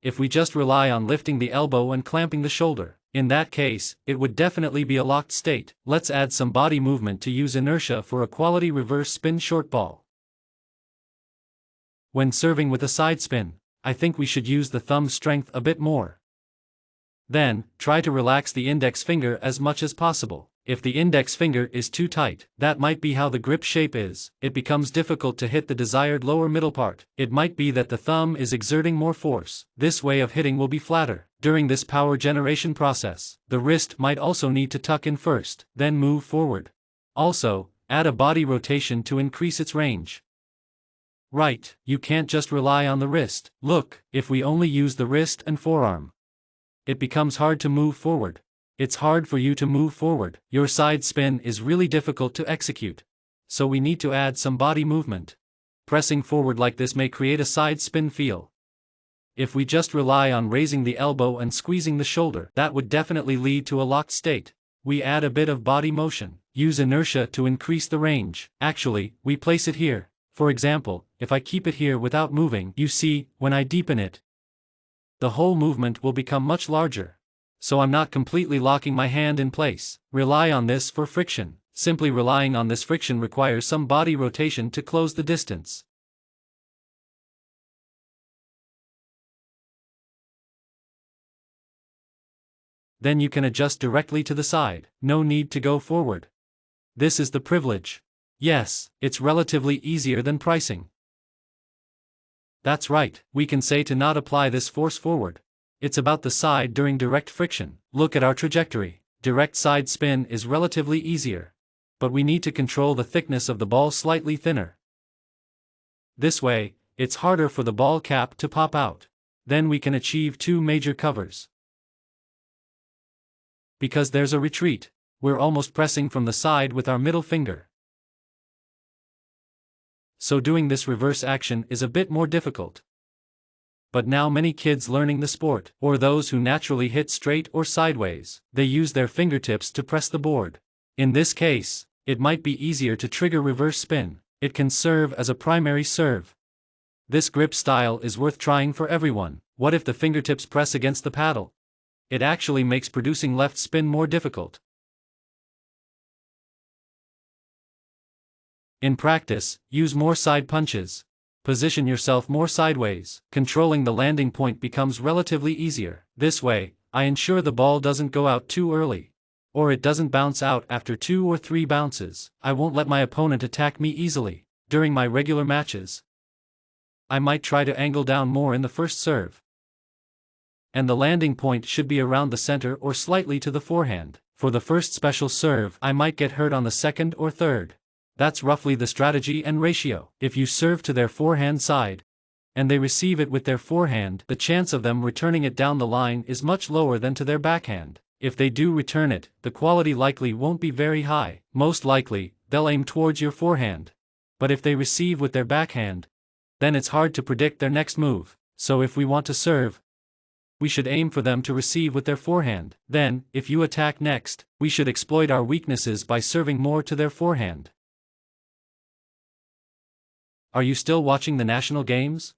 if we just rely on lifting the elbow and clamping the shoulder. In that case, it would definitely be a locked state. Let's add some body movement to use inertia for a quality reverse spin short ball. When serving with a side spin, I think we should use the thumb strength a bit more. Then, try to relax the index finger as much as possible. If the index finger is too tight, that might be how the grip shape is. It becomes difficult to hit the desired lower middle part. It might be that the thumb is exerting more force. This way of hitting will be flatter. During this power generation process, the wrist might also need to tuck in first, then move forward. Also, add a body rotation to increase its range. Right, you can't just rely on the wrist. Look, if we only use the wrist and forearm, it becomes hard to move forward. It's hard for you to move forward. Your side spin is really difficult to execute. So we need to add some body movement. Pressing forward like this may create a side spin feel. If we just rely on raising the elbow and squeezing the shoulder, that would definitely lead to a locked state. We add a bit of body motion. Use inertia to increase the range. Actually, we place it here. For example, if I keep it here without moving, you see, when I deepen it, the whole movement will become much larger. So I'm not completely locking my hand in place. Rely on this for friction. Simply relying on this friction requires some body rotation to close the distance. Then you can adjust directly to the side. No need to go forward. This is the privilege. Yes, it's relatively easier than pricing. That's right, we can say to not apply this force forward. It's about the side during direct friction. Look at our trajectory. Direct side spin is relatively easier. But we need to control the thickness of the ball slightly thinner. This way, it's harder for the ball cap to pop out. Then we can achieve two major covers. Because there's a retreat, we're almost pressing from the side with our middle finger. So doing this reverse action is a bit more difficult. But now many kids learning the sport, or those who naturally hit straight or sideways, they use their fingertips to press the board. In this case, it might be easier to trigger reverse spin. It can serve as a primary serve. This grip style is worth trying for everyone. What if the fingertips press against the paddle? It actually makes producing left spin more difficult. In practice, use more side punches. Position yourself more sideways. Controlling the landing point becomes relatively easier. This way, I ensure the ball doesn't go out too early. Or it doesn't bounce out after 2 or 3 bounces. I won't let my opponent attack me easily. During my regular matches, I might try to angle down more in the first serve. And the landing point should be around the center or slightly to the forehand. For the first special serve, I might get hurt on the second or third. That's roughly the strategy and ratio. If you serve to their forehand side, and they receive it with their forehand, the chance of them returning it down the line is much lower than to their backhand. If they do return it, the quality likely won't be very high. Most likely, they'll aim towards your forehand. But if they receive with their backhand, then it's hard to predict their next move. So if we want to serve, we should aim for them to receive with their forehand. Then, if you attack next, we should exploit our weaknesses by serving more to their forehand. Are you still watching the national games?